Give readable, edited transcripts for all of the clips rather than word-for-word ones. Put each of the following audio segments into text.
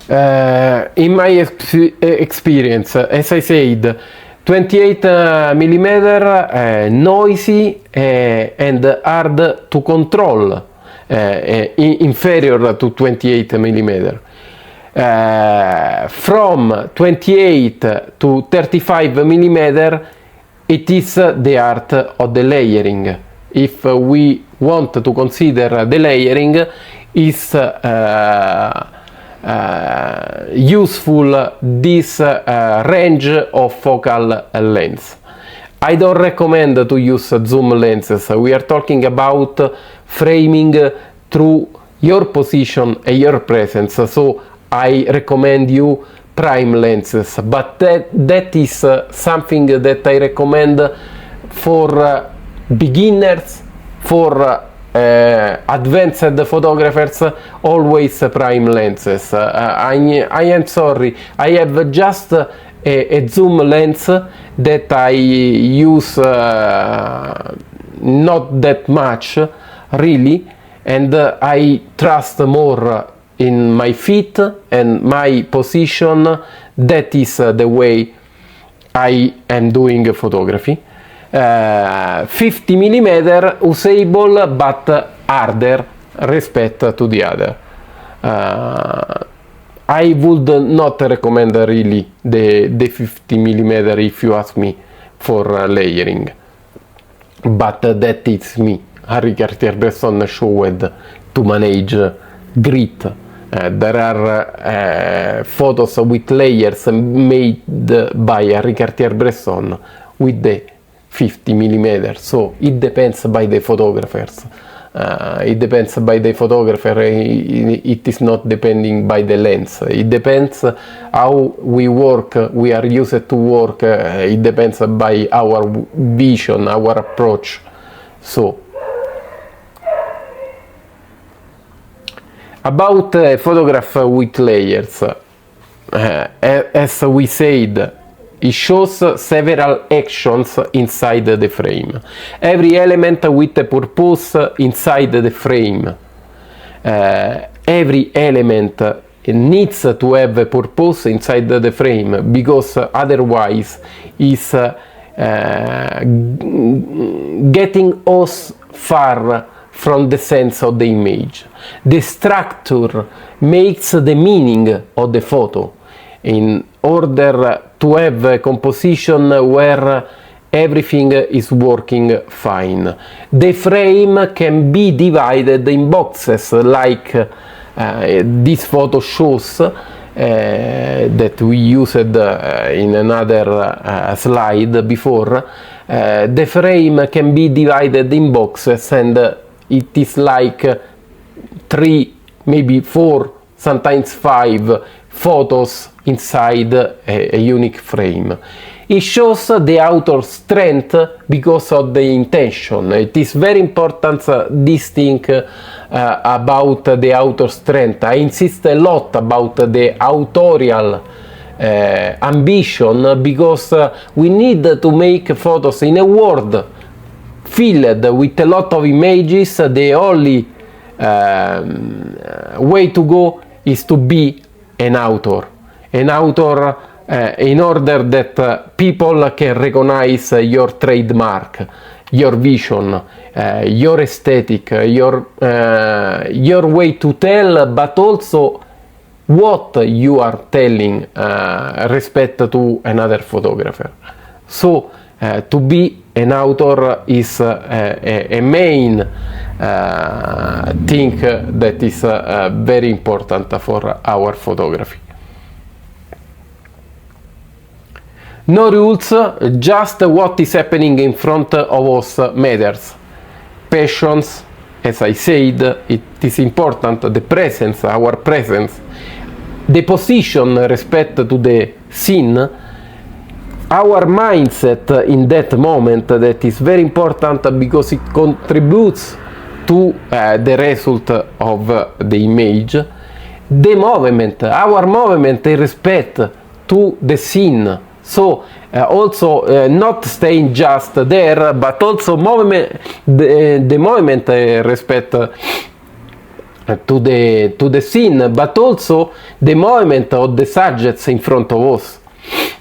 In my experience, as I said, 28 millimeter noisy and hard to control, inferior to 28 millimeter. From 28 to 35 millimeter, it is the art of the layering. If we want to consider the layering, is useful this range of focal length. I don't recommend to use zoom lenses. We are talking about framing through your position and your presence, so I recommend you prime lenses, but that is something that I recommend for beginners, for advanced photographers, always prime lenses. I am sorry, I have just a zoom lens that I use not that much really, and I trust more in my feet and my position. That is the way I am doing photography. 50 millimeter usable but harder respect to the other. I would not recommend really the 50 millimeter if you ask me for layering, but that is me. Harry Cartier-Bresson showed to manage grit. There are photos with layers made by Harry Cartier-Bresson with the 50 millimeter, so it depends by the photographers. It depends by the photographer. It is not depending by the lens. It depends how we work. We are used to work. It depends by our vision, our approach. So about photograph with layers, as we said, it shows several actions inside the frame. Every element with a purpose inside the frame. Every element needs to have a purpose inside the frame, because otherwise is getting us far from the sense of the image. The structure makes the meaning of the photo. In order to have a composition where everything is working fine. The frame can be divided in boxes like this photo shows, that we used in another slide before. The frame can be divided in boxes, and it is like 3, maybe 4, sometimes 5 photos inside a unique frame. It shows the author's strength because of the intention. It is very important this thing about the author's strength. I insist a lot about the authorial ambition, because we need to make photos in a world filled with a lot of images. The only way to go is to be an author in order that people can recognize your trademark, your vision, your aesthetic, your way to tell, but also what you are telling respect to another photographer. So to be an author is a main thing that is very important for our photography. No rules, just what is happening in front of us matters. Passions, as I said, it is important. The presence, our presence, the position respect to the scene, our mindset in that moment, that is very important because it contributes to the result of the image. The movement, our movement in respect to the scene. So also not staying just there, but also movement, the movement respect to the scene, but also the movement of the subjects in front of us.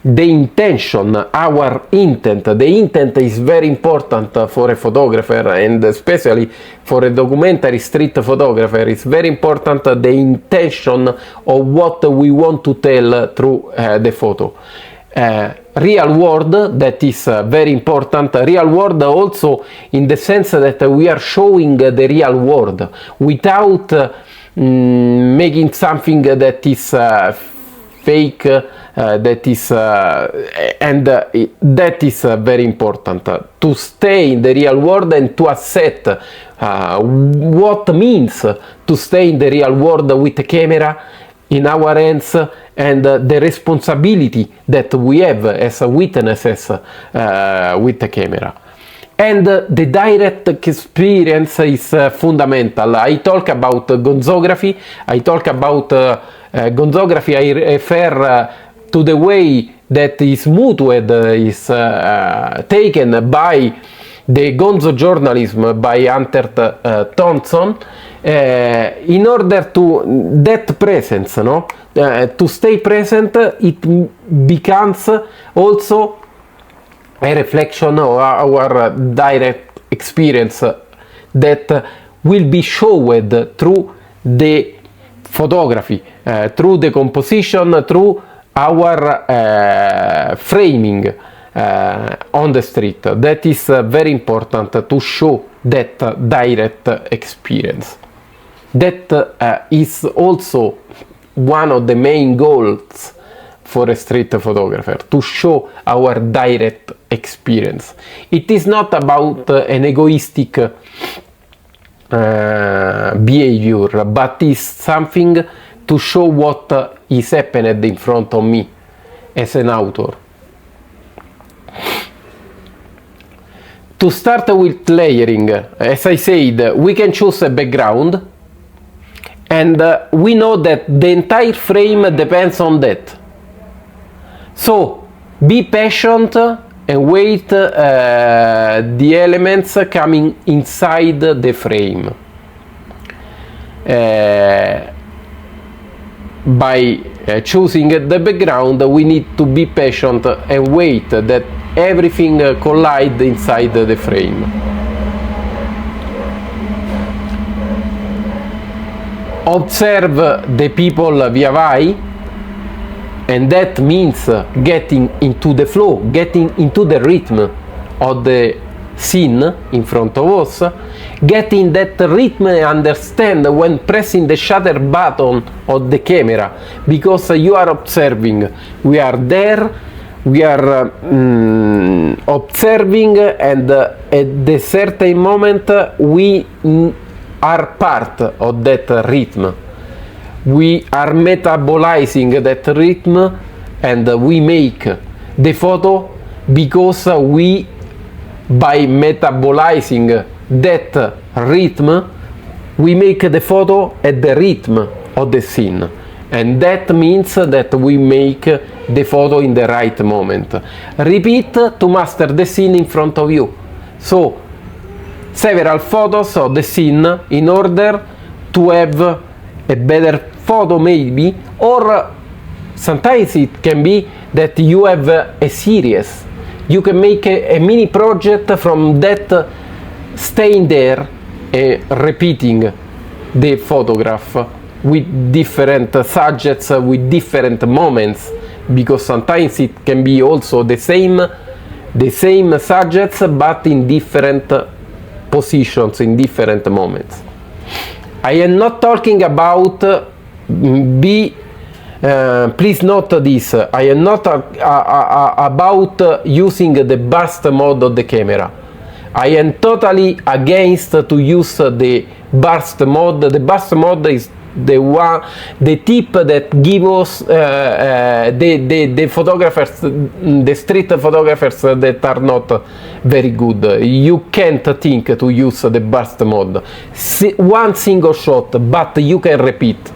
The intention, our intent. The intent is very important for a photographer, and especially for a documentary street photographer. It's very important the intention of what we want to tell through the photo. Real world, that is very important. Real world also in the sense that we are showing the real world without making something that is fake, that is that is very important to stay in the real world and to accept what means to stay in the real world with the camera in our hands, and the responsibility that we have as witnesses with the camera. And the direct experience is fundamental. I talk about gonzography. I talk about gonzography. I refer to the way that is mutued, is taken by the gonzo journalism by Hunter Thompson, in order to that presence, no? To stay present, it becomes also a reflection of our direct experience that will be showed through the photography, through the composition, through our framing on the street. That is very important to show that direct experience. That is also one of the main goals for a street photographer, to show our direct experience. It is not about an egoistic behavior, but is something to show what is happening in front of me as an author. To start with layering, as I said, we can choose a background, and we know that the entire frame depends on that. So be patient and wait the elements coming inside the frame. By choosing the background, we need to be patient and wait that everything collides inside the frame. Observe the people via eye, and that means getting into the flow, getting into the rhythm of the scene in front of us, getting that rhythm and understand when pressing the shutter button of the camera, because you are observing. We are there, we are observing, and at the certain moment we are part of that rhythm. We are metabolizing that rhythm, and we make the photo because we, by metabolizing that rhythm, we make the photo at the rhythm of the scene, and that means that we make the photo in the right moment. Repeat to master the scene in front of you. So several photos of the scene in order to have a better photo, maybe, or sometimes it can be that you have a series. You can make a mini project from that, staying there and repeating the photograph with different subjects, with different moments, because sometimes it can be also the same subjects but in different positions, in different moments. I am not talking about please note this, I am not about using the burst mode of the camera. I am totally against to use the burst mode. The burst mode is the tip that gives us the photographers, the street photographers that are not very good. You can't think to use the burst mode. One single shot, but you can repeat.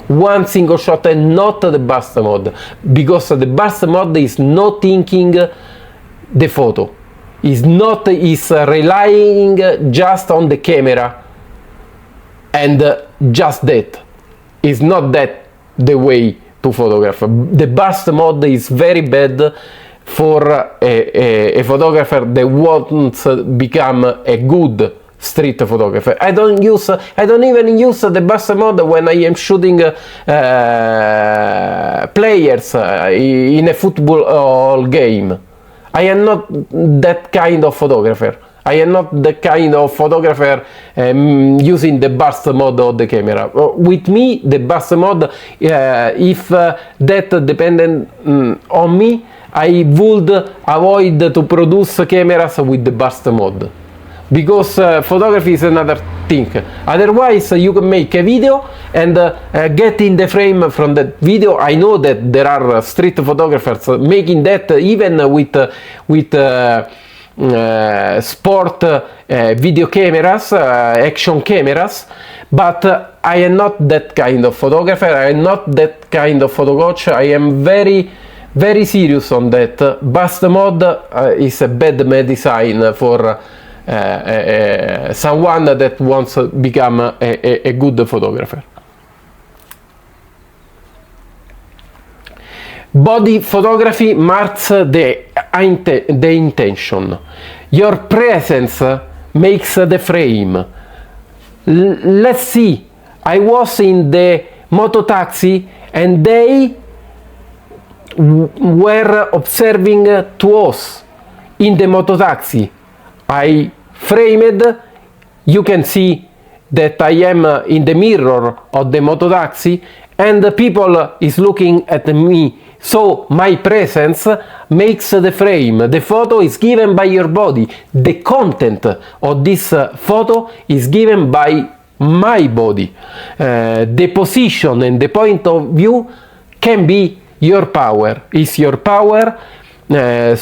One single shot and not the burst mode, because the burst mode is not thinking the photo. Is relying just on the camera, and just that. It's not that the way to photograph. The burst mode is very bad for a photographer that wants to become a good street photographer. I don't even use the burst mode when I am shooting players in a football game. I am not that kind of photographer. I am not the kind of photographer using the burst mode of the camera. With me, the burst mode, if that depended on me, I would avoid to produce cameras with the burst mode. Because photography is another thing. Otherwise, you can make a video and get in the frame from that video. I know that there are street photographers making that even with sport video cameras, action cameras, but I am not that kind of photographer. I am not that kind of photo coach. I am very serious on that. Burst mode is a bad medicine for someone that wants to become a good photographer. Body photography marks the intention. Your presence makes the frame. Let's see. I was in the moto taxi and they were observing to us in the moto taxi. I framed. You can see that I am in the mirror of the moto taxi and the people is looking at me. So my presence makes the frame. The photo is given by your body. The content of this photo is given by my body. The position and the point of view can be your power. Is your power. It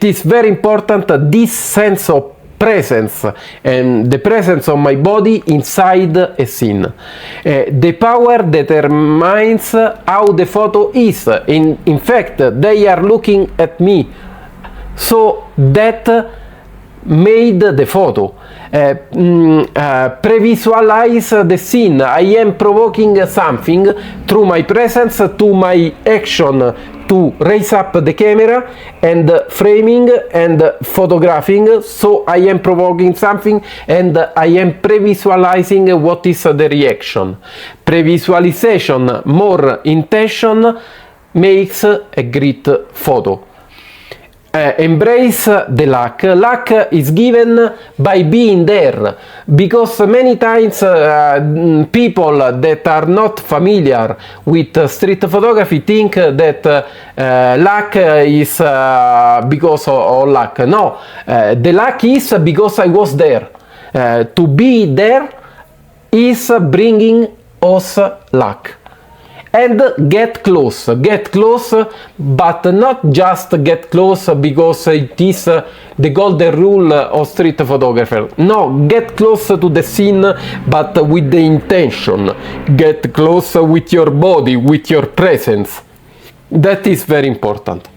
is very important this sense of presence and the presence of my body inside a scene. The power determines how the photo is. In fact, they are looking at me, so that made the photo. Previsualize the scene. I am provoking something through my presence, to my action to raise up the camera and framing and photographing. So I am provoking something and I am previsualizing what is the reaction. Previsualization, more intention, makes a great photo. Embrace the luck. Luck is given by being there, because many times people that are not familiar with street photography think that luck is because of luck. No, the luck is because I was there. To be there is bringing us luck. And get close, but not just get close because it is the golden rule of street photographer. No, get close to the scene, but with the intention. Get close with your body, with your presence. That is very important.